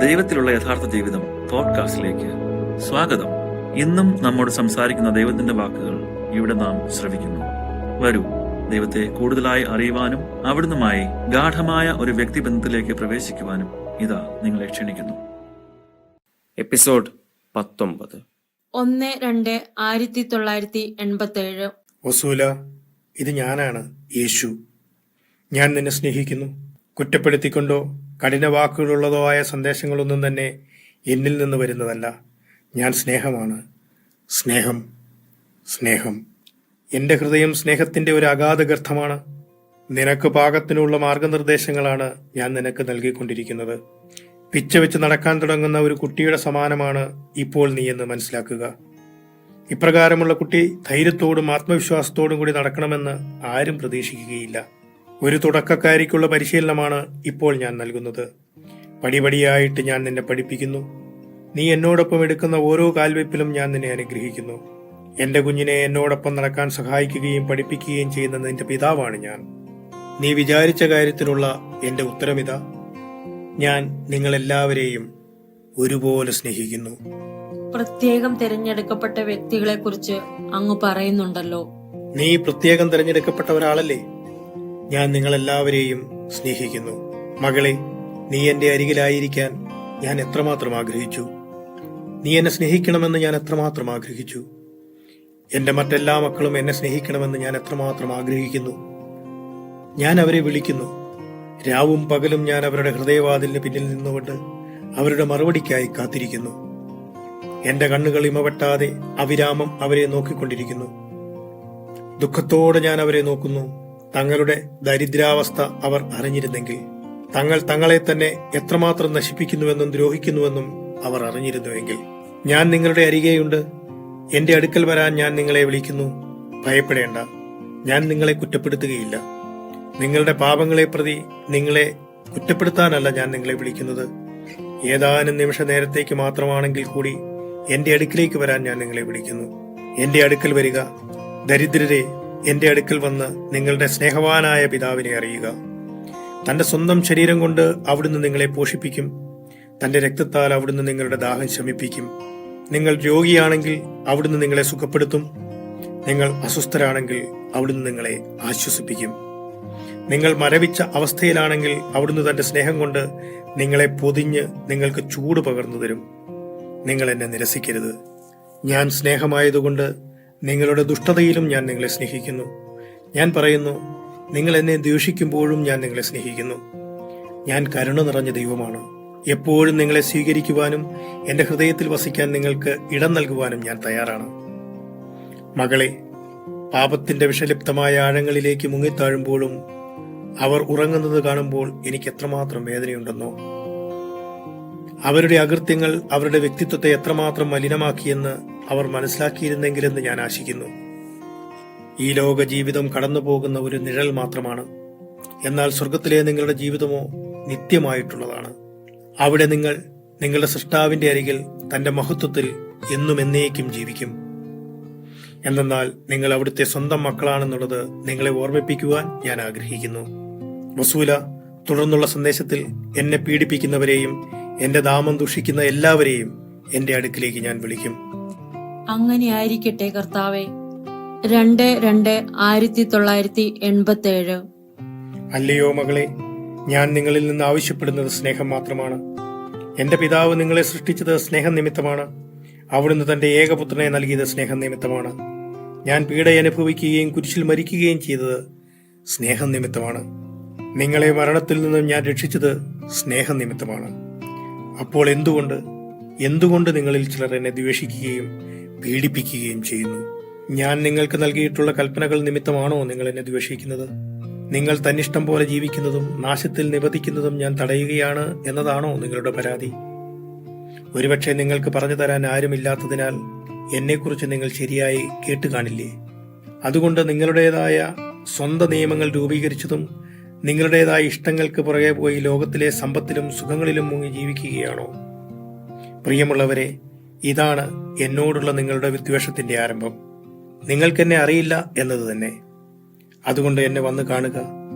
ദൈവത്തിലുള്ള യഥാർത്ഥ ജീവിതം പോഡ്കാസ്റ്റിലേക്ക് സ്വാഗതം. ഇന്നും നമ്മോട് സംസാരിക്കുന്ന ദൈവത്തിന്റെ വാക്കുകൾ ഇവിടെ നാം ശ്രവിക്കുന്നു. വരൂ, ദൈവത്തെ കൂടുതലായി അറിയുവാനും അവിടുന്നുമായി ഗാഠമായ ഒരു വ്യക്തിബന്ധത്തിലേക്ക് പ്രവേശിക്കുവാനും ഇതാ നിങ്ങളെ ക്ഷണിക്കുന്നു. എപ്പിസോഡ് 19. 1-2-1987. വസൂല, ഇത് ഞാനാണ്, യേശു. ഞാൻ നിന്നെ സ്നേഹിക്കുന്നു. കുറ്റപ്പെടുത്തിക്കൊണ്ടോ കഠിന വാക്കുകളുള്ളതോ ആയ സന്ദേശങ്ങളൊന്നും തന്നെ എന്നിൽ നിന്ന് വരുന്നതല്ല. ഞാൻ സ്നേഹമാണ്. സ്നേഹം, സ്നേഹം. എൻ്റെ ഹൃദയം സ്നേഹത്തിൻ്റെ ഒരു അഗാധ ഗർത്തമാണ്. നിനക്ക് പാകത്തിനുള്ള മാർഗനിർദ്ദേശങ്ങളാണ് ഞാൻ നിനക്ക് നൽകിക്കൊണ്ടിരിക്കുന്നത്. പിച്ച വെച്ച് നടക്കാൻ തുടങ്ങുന്ന ഒരു കുട്ടിയുടെ സമാനമാണ് ഇപ്പോൾ നീ എന്ന് മനസ്സിലാക്കുക. ഇപ്രകാരമുള്ള കുട്ടി ധൈര്യത്തോടും ആത്മവിശ്വാസത്തോടും കൂടി നടക്കണമെന്ന് ആരും പ്രതീക്ഷിക്കുകയില്ല. ഒരു തുടക്കക്കാരിക്കുള്ള പരിശീലനമാണ് ഇപ്പോൾ ഞാൻ നൽകുന്നത്. പടിപടിയായിട്ട് ഞാൻ നിന്നെ പഠിപ്പിക്കുന്നു. നീ എന്നോടൊപ്പം എടുക്കുന്ന ഓരോ കാൽവെപ്പിലും ഞാൻ നിന്നെ അനുഗ്രഹിക്കുന്നു. എന്റെ കുഞ്ഞിനെ എന്നോടൊപ്പം നടക്കാൻ സഹായിക്കുകയും പഠിപ്പിക്കുകയും ചെയ്യുന്ന നിന്റെ പിതാവാണ് ഞാൻ. നീ വിചാരിച്ച കാര്യത്തിനുള്ള എന്റെ ഉത്തരമിതാ. ഞാൻ നിങ്ങളെല്ലാവരെയും ഒരുപോലെ സ്നേഹിക്കുന്നു. പ്രത്യേകം തിരഞ്ഞെടുക്കപ്പെട്ട വ്യക്തികളെ കുറിച്ച് അങ്ങ് പറയുന്നുണ്ടല്ലോ. നീ പ്രത്യേകം തിരഞ്ഞെടുക്കപ്പെട്ട ഒരാളല്ലേ? ഞാൻ നിങ്ങളെല്ലാവരെയും സ്നേഹിക്കുന്നു. മകളെ, നീ എന്റെ അരികിലായിരിക്കാൻ ഞാൻ എത്രമാത്രം ആഗ്രഹിച്ചു. നീ എന്നെ സ്നേഹിക്കണമെന്ന് ഞാൻ എത്രമാത്രം ആഗ്രഹിച്ചു. എന്റെ മറ്റെല്ലാ മക്കളും എന്നെ സ്നേഹിക്കണമെന്ന് ഞാൻ എത്രമാത്രം ആഗ്രഹിക്കുന്നു. ഞാൻ അവരെ വിളിക്കുന്നു. രാവും പകലും ഞാൻ അവരുടെ ഹൃദയവാതിലിന് പിന്നിൽ നിന്നുകൊണ്ട് അവരുടെ മറുപടിക്കായി കാത്തിരിക്കുന്നു. എന്റെ കണ്ണുകൾ ഇമവെട്ടാതെ അവിരാമം അവരെ നോക്കിക്കൊണ്ടിരിക്കുന്നു. ദുഃഖത്തോടെ ഞാൻ അവരെ നോക്കുന്നു. തങ്ങളുടെ ദരിദ്രാവസ്ഥ അവർ അറിഞ്ഞിരുന്നെങ്കിൽ, തങ്ങൾ തങ്ങളെ തന്നെ എത്രമാത്രം നശിപ്പിക്കുന്നുവെന്നും ദ്രോഹിക്കുന്നുവെന്നും അവർ അറിഞ്ഞിരുന്നുവെങ്കിൽ. ഞാൻ നിങ്ങളുടെ അരികെയുണ്ട്. എന്റെ അടുക്കൽ വരാൻ ഞാൻ നിങ്ങളെ വിളിക്കുന്നു. ഭയപ്പെടേണ്ട, ഞാൻ നിങ്ങളെ കുറ്റപ്പെടുത്തുകയില്ല. നിങ്ങളുടെ പാപങ്ങളെ പ്രതി നിങ്ങളെ കുറ്റപ്പെടുത്താനല്ല ഞാൻ നിങ്ങളെ വിളിക്കുന്നത്. ഏതാനും നിമിഷ നേരത്തേക്ക് മാത്രമാണെങ്കിൽ കൂടി എന്റെ അടുക്കിലേക്ക് വരാൻ ഞാൻ നിങ്ങളെ വിളിക്കുന്നു. എന്റെ അടുക്കൽ വരിക. ദരിദ്രരെ, എന്റെ അടുക്കൽ വന്ന് നിങ്ങളുടെ സ്നേഹവാനായ പിതാവിനെ അറിയുക. തന്റെ സ്വന്തം ശരീരം കൊണ്ട് അവിടുന്ന് നിങ്ങളെ പോഷിപ്പിക്കും. തന്റെ രക്തത്താൽ അവിടുന്ന് നിങ്ങളുടെ ദാഹം ശമിപ്പിക്കും. നിങ്ങൾ രോഗിയാണെങ്കിൽ അവിടുന്ന് നിങ്ങളെ സുഖപ്പെടുത്തും. നിങ്ങൾ അസ്വസ്ഥരാണെങ്കിൽ അവിടുന്ന് നിങ്ങളെ ആശ്വസിപ്പിക്കും. നിങ്ങൾ മരവിച്ച അവസ്ഥയിലാണെങ്കിൽ അവിടുന്ന് തന്റെ സ്നേഹം കൊണ്ട് നിങ്ങളെ പൊതിഞ്ഞ് നിങ്ങൾക്ക് ചൂട് പകർന്നു തരും. നിങ്ങൾ എന്നെ നിരസിക്കരുത്. ഞാൻ സ്നേഹമായതുകൊണ്ട് നിങ്ങളുടെ ദുഷ്ടതയിലും ഞാൻ നിങ്ങളെ സ്നേഹിക്കുന്നു. ഞാൻ പറയുന്നു, നിങ്ങൾ എന്നെ ദ്വേഷിക്കുമ്പോഴും ഞാൻ നിങ്ങളെ സ്നേഹിക്കുന്നു. ഞാൻ കരുണ നിറഞ്ഞ ദൈവമാണ്. എപ്പോഴും നിങ്ങളെ സ്വീകരിക്കുവാനും എന്റെ ഹൃദയത്തിൽ വസിക്കാൻ നിങ്ങൾക്ക് ഇടം നൽകുവാനും ഞാൻ തയ്യാറാണ്. മകളെ, പാപത്തിന്റെ വിഷലിപ്തമായ ആഴങ്ങളിലേക്ക് മുങ്ങിത്താഴുമ്പോഴും അവർ ഉറങ്ങുന്നത് കാണുമ്പോൾ എനിക്ക് എത്രമാത്രം വേദനയുണ്ടെന്നോ. അവരുടെ അകൃത്യങ്ങൾ അവരുടെ വ്യക്തിത്വത്തെ എത്രമാത്രം മലിനമാക്കിയെന്ന് അവർ മനസ്സിലാക്കിയിരുന്നെങ്കിലെന്ന് ഞാൻ ആശിക്കുന്നു. ഈ ലോക ജീവിതം കടന്നുപോകുന്ന ഒരു നിഴൽ മാത്രമാണ്. എന്നാൽ സ്വർഗത്തിലെ നിങ്ങളുടെ ജീവിതമോ നിത്യമായിട്ടുള്ളതാണ്. അവിടെ നിങ്ങൾ നിങ്ങളുടെ സൃഷ്ടാവിന്റെ അരികിൽ തന്റെ മഹത്വത്തിൽ എന്നും എന്നേക്കും ജീവിക്കും. എന്തെന്നാൽ നിങ്ങൾ അവിടുത്തെ സ്വന്തം മക്കളാണെന്നുള്ളത് നിങ്ങളെ ഓർമ്മിപ്പിക്കുവാൻ ഞാൻ ആഗ്രഹിക്കുന്നു. വസൂല, തുടർന്നുള്ള സന്ദേശത്തിൽ എന്നെ പീഡിപ്പിക്കുന്നവരെയും എന്റെ നാമം ദുഷിക്കുന്ന എല്ലാവരെയും എന്റെ അടുക്കിലേക്ക് ഞാൻ വിളിക്കും. അങ്ങനെ ആയിരിക്കട്ടെ കർത്താവേ. 2-2-1987. അല്ലയോ മകളെ, ഞാൻ നിങ്ങളിൽ നിന്ന് ആവശ്യപ്പെടുന്നത് സ്നേഹം മാത്രമാണ്. എന്റെ പിതാവ് നിങ്ങളെ സൃഷ്ടിച്ചത് സ്നേഹം നിമിത്തമാണ്. അവിടുന്ന് തന്റെ ഏകപുത്രനെ നൽകിയത് സ്നേഹം നിമിത്തമാണ്. ഞാൻ പീഡ അനുഭവിക്കുകയും കുരിശിൽ മരിക്കുകയും ചെയ്തത് സ്നേഹം നിമിത്തമാണ്. നിങ്ങളെ മരണത്തിൽ നിന്നും ഞാൻ രക്ഷിച്ചത് സ്നേഹം നിമിത്തമാണ്. അപ്പോൾ എന്തുകൊണ്ട് നിങ്ങളിൽ ചിലർ എന്നെ ദ്വേഷിക്കുകയും പീഡിപ്പിക്കുകയും ചെയ്യുന്നു? ഞാൻ നിങ്ങൾക്ക് നൽകിയിട്ടുള്ള കൽപ്പനകൾ നിമിത്തമാണോ നിങ്ങൾ എന്നെ ദ്വേഷിക്കുന്നത്? നിങ്ങൾ തന്നിഷ്ടം പോലെ ജീവിക്കുന്നതും നാശത്തിൽ നിബന്ധിക്കുന്നതും ഞാൻ തടയുകയാണ് എന്നതാണോ നിങ്ങളുടെ പരാതി? ഒരുപക്ഷെ നിങ്ങൾക്ക് പറഞ്ഞു തരാൻ ആരുമില്ലാത്തതിനാൽ എന്നെക്കുറിച്ച് നിങ്ങൾ ശരിയായി കേട്ടു കാണില്ലേ? അതുകൊണ്ട് നിങ്ങളുടേതായ സ്വന്തം നിയമങ്ങൾ രൂപീകരിച്ചതും നിങ്ങളുടേതായ ഇഷ്ടങ്ങൾക്ക് പുറകെ പോയി ലോകത്തിലെ സമ്പത്തിലും സുഖങ്ങളിലും മുങ്ങി ജീവിക്കുകയാണോ? പ്രിയമുള്ളവരെ, ഇതാണ് എന്നോടുള്ള നിങ്ങളുടെ വിദ്വേഷത്തിന്റെ ആരംഭം. നിങ്ങൾക്കെന്നെ അറിയില്ല എന്നത് തന്നെ. അതുകൊണ്ട് എന്നെ വന്ന് കാണുക.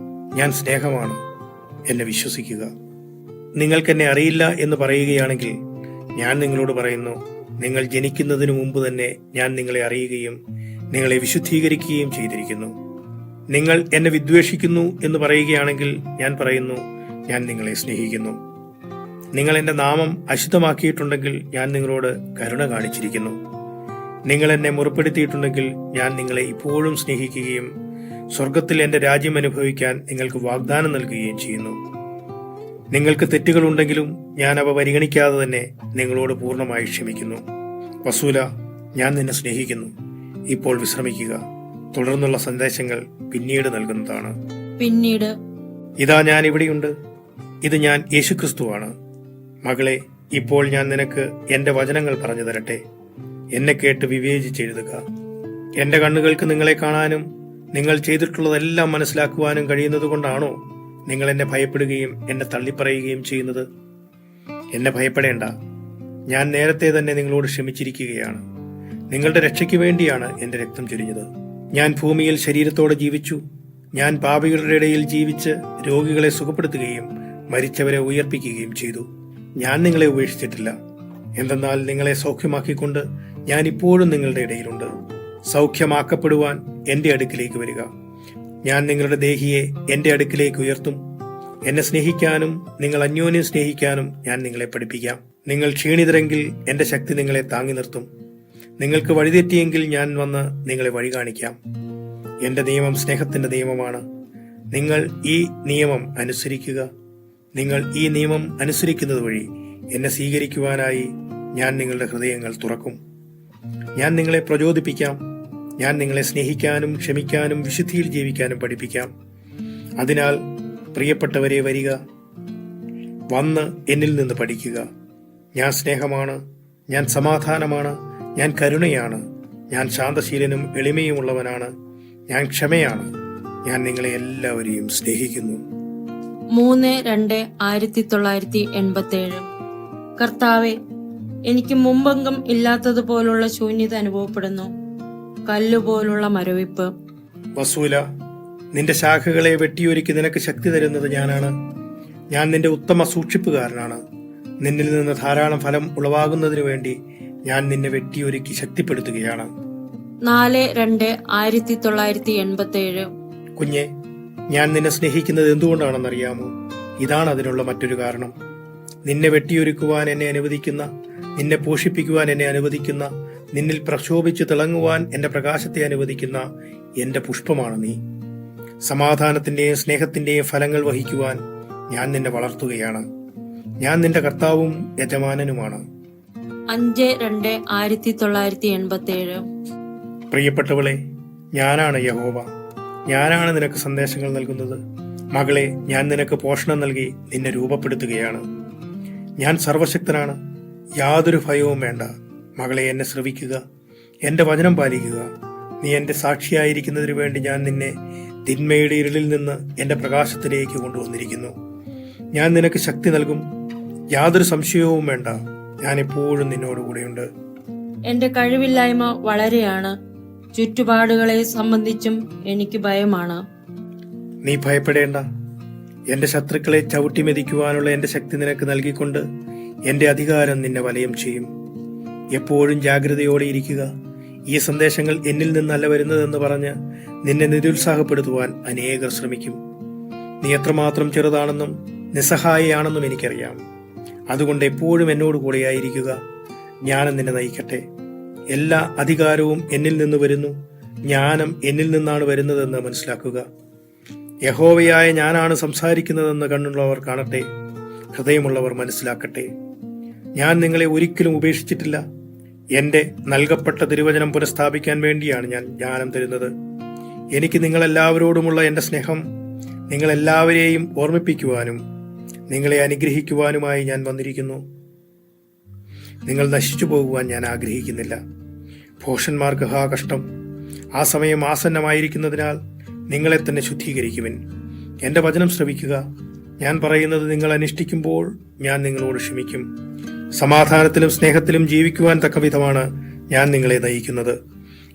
ഞാൻ സ്നേഹമാണ്. എന്നെ വിശ്വസിക്കുക. നിങ്ങൾക്കെന്നെ അറിയില്ല എന്ന് പറയുകയാണെങ്കിൽ ഞാൻ നിങ്ങളോട് പറയുന്നു, നിങ്ങൾ ജനിക്കുന്നതിനു മുമ്പ് തന്നെ ഞാൻ നിങ്ങളെ അറിയുകയും നിങ്ങളെ വിശുദ്ധീകരിക്കുകയും ചെയ്തിരിക്കുന്നു. നിങ്ങൾ എന്നെ വിദ്വേഷിക്കുന്നു എന്ന് പറയുകയാണെങ്കിൽ ഞാൻ പറയുന്നു, ഞാൻ നിങ്ങളെ സ്നേഹിക്കുന്നു. നിങ്ങൾ എന്റെ നാമം അശുദ്ധമാക്കിയിട്ടുണ്ടെങ്കിൽ ഞാൻ നിങ്ങളോട് കരുണ കാണിച്ചിരിക്കുന്നു. നിങ്ങൾ എന്നെ മുറിപ്പെടുത്തിയിട്ടുണ്ടെങ്കിൽ ഞാൻ നിങ്ങളെ ഇപ്പോഴും സ്നേഹിക്കുകയും സ്വർഗത്തിൽ എന്റെ രാജ്യം അനുഭവിക്കാൻ നിങ്ങൾക്ക് വാഗ്ദാനം നൽകുകയും ചെയ്യുന്നു. നിങ്ങൾക്ക് തെറ്റുകളുണ്ടെങ്കിലും ഞാൻ അവ പരിഗണിക്കാതെ തന്നെ നിങ്ങളോട് പൂർണ്ണമായി ക്ഷമിക്കുന്നു. വസൂല, ഞാൻ നിന്നെ സ്നേഹിക്കുന്നു. ഇപ്പോൾ വിശ്രമിക്കുക. തുടർന്നുള്ള സന്ദേശങ്ങൾ പിന്നീട് നൽകുന്നതാണ്. പിന്നീട് ഇതാ ഞാൻ ഇവിടെയുണ്ട്. ഇത് ഞാൻ യേശുക്രിസ്തുവാണ്. മകളെ, ഇപ്പോൾ ഞാൻ നിനക്ക് എന്റെ വചനങ്ങൾ പറഞ്ഞു തരട്ടെ. എന്നെ കേട്ട് വിവേചിച്ചെഴുതുക. എന്റെ കണ്ണുകൾക്ക് നിങ്ങളെ കാണാനും നിങ്ങൾ ചെയ്തിട്ടുള്ളതെല്ലാം മനസ്സിലാക്കുവാനും കഴിയുന്നത് കൊണ്ടാണോ നിങ്ങൾ എന്നെ ഭയപ്പെടുകയും എന്നെ തള്ളിപ്പറയുകയും ചെയ്യുന്നത്? എന്നെ ഭയപ്പെടേണ്ട. ഞാൻ നേരത്തെ തന്നെ നിങ്ങളോട് ക്ഷമിച്ചിരിക്കുകയാണ്. നിങ്ങളുടെ രക്ഷയ്ക്ക് വേണ്ടിയാണ് എന്റെ രക്തം ചൊരിഞ്ഞത്. ഞാൻ ഭൂമിയിൽ ശരീരത്തോടെ ജീവിച്ചു. ഞാൻ പാപികളുടെ ഇടയിൽ ജീവിച്ച് രോഗികളെ സുഖപ്പെടുത്തുകയും മരിച്ചവരെ ഉയർപ്പിക്കുകയും ചെയ്തു. ഞാൻ നിങ്ങളെ ഉപേക്ഷിച്ചിട്ടില്ല. എന്തെന്നാൽ നിങ്ങളെ സൗഖ്യമാക്കിക്കൊണ്ട് ഞാൻ ഇപ്പോഴും നിങ്ങളുടെ ഇടയിലുണ്ട്. സൗഖ്യമാക്കപ്പെടുവാൻ എന്റെ അടുക്കിലേക്ക് വരിക. ഞാൻ നിങ്ങളുടെ ദേഹിയെ എന്റെ അടുക്കിലേക്ക് ഉയർത്തും. എന്നെ സ്നേഹിക്കാനും നിങ്ങൾ അന്യോന്യം സ്നേഹിക്കാനും ഞാൻ നിങ്ങളെ പഠിപ്പിക്കാം. നിങ്ങൾ ക്ഷീണിതരെങ്കിൽ എന്റെ ശക്തി നിങ്ങളെ താങ്ങി നിർത്തും. നിങ്ങൾക്ക് വഴിതെറ്റിയെങ്കിൽ ഞാൻ വന്ന് നിങ്ങളെ വഴി കാണിക്കാം. എന്റെ നിയമം സ്നേഹത്തിന്റെ നിയമമാണ്. നിങ്ങൾ ഈ നിയമം അനുസരിക്കുക. നിങ്ങൾ ഈ നിയമം അനുസരിക്കുന്നത് വഴി എന്നെ സ്വീകരിക്കുവാനായി ഞാൻ നിങ്ങളുടെ ഹൃദയങ്ങൾ തുറക്കും. ഞാൻ നിങ്ങളെ പ്രചോദിപ്പിക്കാം. ഞാൻ നിങ്ങളെ സ്നേഹിക്കാനും ക്ഷമിക്കാനും വിശുദ്ധിയിൽ ജീവിക്കാനും പഠിപ്പിക്കാം. അതിനാൽ പ്രിയപ്പെട്ടവരെ, വരിക, വന്ന് എന്നിൽ നിന്ന് പഠിക്കുക. ഞാൻ സ്നേഹമാണ്, ഞാൻ സമാധാനമാണ്, ഞാൻ കരുണയാണ്, ഞാൻ ശാന്തശീലനും എളിമയുമുള്ളവനാണ്, ഞാൻ ക്ഷമയാണ്, ഞാൻ നിങ്ങളെ എല്ലാവരെയും സ്നേഹിക്കുന്നു. 3/2/1987. കർത്താവെ, എനിക്ക് മുമ്പെങ്കും ഇല്ലാത്തതുപോലുള്ള ശൂന്യത അനുഭവപ്പെടുന്നു. കല്ലുപോലുള്ള മരവിപ്പ്. വസൂല, നിന്റെ ശാഖകളെ വെട്ടിയൊരുക്കി നിനക്ക് ശക്തി തരുന്നത് ഞാനാണ്. ഞാൻ നിന്റെ ഉത്തമ സൂക്ഷിപ്പുകാരനാണ്. നിന്നിൽ നിന്ന് ധാരാളം ഫലം ഉളവാകുന്നതിനു വേണ്ടി ഞാൻ നിന്നെ വെട്ടിയൊരുക്കി ശക്തിപ്പെടുത്തുകയാണ്. 4/2/1987. കുഞ്ഞെ, ഞാൻ നിന്നെ സ്നേഹിക്കുന്നത് എന്തുകൊണ്ടാണെന്നറിയാമോ? ഇതാണ് അതിനുള്ള മറ്റൊരു കാരണം. നിന്നെ വെട്ടിയൊരുക്കുവാൻ എന്നെ അനുവദിക്കുന്ന, നിന്നെ പോഷിപ്പിക്കുവാൻ എന്നെ അനുവദിക്കുന്ന, നിന്നിൽ പ്രക്ഷോഭിച്ച് തിളങ്ങുവാൻ എന്റെ പ്രകാശത്തെ അനുവദിക്കുന്ന എന്റെ പുഷ്പമാണ് നീ. സമാധാനത്തിന്റെയും സ്നേഹത്തിന്റെയും ഫലങ്ങൾ വഹിക്കുവാൻ ഞാൻ നിന്നെ വളർത്തുകയാണ്. ഞാൻ നിന്റെ കർത്താവും യജമാനനുമാണ്. 5/2/1987. പ്രിയപ്പെട്ടവളെ, ഞാനാണ് യഹോവ. ഞാനാണ് നിനക്ക് സന്ദേശങ്ങൾ നൽകുന്നത്. മകളെ, ഞാൻ നിനക്ക് പോഷണം നൽകി നിന്നെ രൂപപ്പെടുത്തുകയാണ്. ഞാൻ സർവശക്തനാണ്. യാതൊരു ഭയവും വേണ്ട. മകളെ, എന്നെ ശ്രവിക്കുക, എന്റെ വചനം പാലിക്കുക. നീ എന്റെ സാക്ഷിയായിരിക്കുന്നതിനു വേണ്ടി ഞാൻ നിന്നെ തിന്മയുടെ ഇരുളിൽ നിന്ന് എന്റെ പ്രകാശത്തിലേക്ക് കൊണ്ടുവന്നിരിക്കുന്നു. ഞാൻ നിനക്ക് ശക്തി നൽകും. യാതൊരു സംശയവും വേണ്ട. ഞാൻ എപ്പോഴും നിന്നോടുകൂടെയുണ്ട്. എന്റെ കഴിവില്ലായ്മ വളരെയാണ്. ചുറ്റുപാടുകളെ സംബന്ധിച്ചും എനിക്ക് ഭയമാണ്. നീ ഭയപ്പെടേണ്ട. എന്റെ ശത്രുക്കളെ ചവിട്ടി മെതിക്കുവാനുള്ള എന്റെ ശക്തി നിനക്ക് നൽകിക്കൊണ്ട് എന്റെ അധികാരം നിന്നെ വലയം ചെയ്യും. എപ്പോഴും ജാഗ്രതയോടെ ഇരിക്കുക. ഈ സന്ദേശങ്ങൾ എന്നിൽ നിന്നല്ല വരുന്നതെന്ന് പറഞ്ഞ് നിന്നെ നിരുത്സാഹപ്പെടുത്തുവാൻ അനേകർ ശ്രമിക്കും. നീ എത്രമാത്രം ചെറുതാണെന്നും നിസ്സഹായയാണെന്നും എനിക്കറിയാം. അതുകൊണ്ട് എപ്പോഴും എന്നോട് കൂടെയായിരിക്കുക. ജ്ഞാനം നിന്നെ നയിക്കട്ടെ. എല്ലാ അധികാരവും എന്നിൽ നിന്ന് വരുന്നു. ജ്ഞാനം എന്നിൽ നിന്നാണ് വരുന്നതെന്ന് മനസ്സിലാക്കുക. യഹോവയായ ഞാനാണ് സംസാരിക്കുന്നതെന്ന് കണ്ണുള്ളവർ കാണട്ടെ. ഹൃദയമുള്ളവർ മനസ്സിലാക്കട്ടെ. ഞാൻ നിങ്ങളെ ഒരിക്കലും ഉപേക്ഷിച്ചിട്ടില്ല. എന്റെ നൽകപ്പെട്ട തിരുവചനം പുനഃസ്ഥാപിക്കാൻ വേണ്ടിയാണ് ഞാൻ ജ്ഞാനം തരുന്നത്. എനിക്ക് നിങ്ങളെല്ലാവരോടുമുള്ള എന്റെ സ്നേഹം നിങ്ങളെല്ലാവരെയും ഓർമ്മിപ്പിക്കുവാനും നിങ്ങളെ അനുഗ്രഹിക്കുവാനുമായി ഞാൻ വന്നിരിക്കുന്നു. നിങ്ങൾ നശിച്ചു പോകുവാൻ ഞാൻ ആഗ്രഹിക്കുന്നില്ല. ഭോഷന്മാർക്ക് ഹാ കഷ്ടം. ആ സമയം ആസന്നമായിരിക്കുന്നതിനാൽ നിങ്ങളെ തന്നെ ശുദ്ധീകരിക്കുവിൻ. എന്റെ വചനം ശ്രവിക്കുക. ഞാൻ പറയുന്നത് നിങ്ങൾ അനുഷ്ഠിക്കുമ്പോൾ ഞാൻ നിങ്ങളോട് ക്ഷമിക്കും. സമാധാനത്തിലും സ്നേഹത്തിലും ജീവിക്കുവാൻ തക്കവിധമാണ് ഞാൻ നിങ്ങളെ നയിക്കുന്നത്.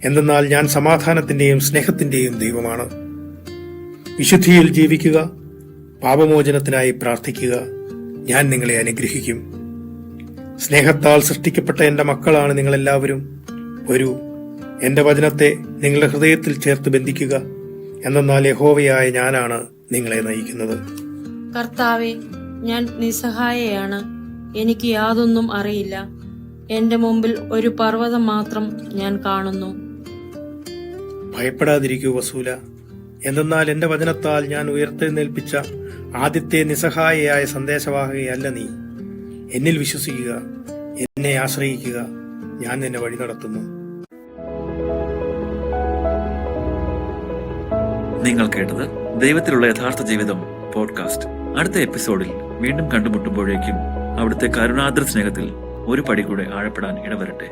എന്തെന്നാൽ ഞാൻ സമാധാനത്തിന്റെയും സ്നേഹത്തിന്റെയും ദൈവമാണ്. വിശുദ്ധിയിൽ ജീവിക്കുക. പാപമോചനത്തിനായി പ്രാർത്ഥിക്കുക. ഞാൻ നിങ്ങളെ അനുഗ്രഹിക്കും. സ്നേഹത്താൽ സൃഷ്ടിക്കപ്പെട്ട എന്റെ മക്കളാണ് നിങ്ങളെല്ലാവരും. വരൂ, എന്റെ വചനത്തെ നിങ്ങളുടെ ഹൃദയത്തിൽ ചേർത്ത് ബന്ധിക്കുക. എന്തെന്നാൽ യഹോവയായ ഞാനാണ് നിങ്ങളെ നയിക്കുന്നത്. കർത്താവെ, ഞാൻ നിസ്സഹായയാണ്. എനിക്ക് യാതൊന്നും അറിയില്ല. എന്റെ മുമ്പിൽ ഒരു പർവ്വതം മാത്രം ഞാൻ കാണുന്നു. ഭയപ്പെടാതിരിക്കൂ വസൂല. എന്തെന്നാൽ എന്റെ വചനത്താൽ ഞാൻ ഉയർത്തെഴുന്നേൽപ്പിച്ച ആദ്യത്തെ നിസ്സഹായയായ സന്ദേശവാഹകയല്ല നീ. എന്നിൽ വിശ്വസിക്കുക, എന്നെ ആശ്രയിക്കുക. ഞാൻ നിന്നെ വഴി നടത്തുന്നു. നിങ്ങൾ കേട്ടത് ദൈവത്തിലുള്ള യഥാർത്ഥ ജീവിതം പോഡ്കാസ്റ്റ്. അടുത്ത എപ്പിസോഡിൽ വീണ്ടും കണ്ടുമുട്ടുമ്പോഴേക്കും അവിടുത്തെ കരുണാദ്ര സ്നേഹത്തിൽ ഒരു പടി കൂടെ ആഴപ്പെടാൻ ഇടവരട്ടെ.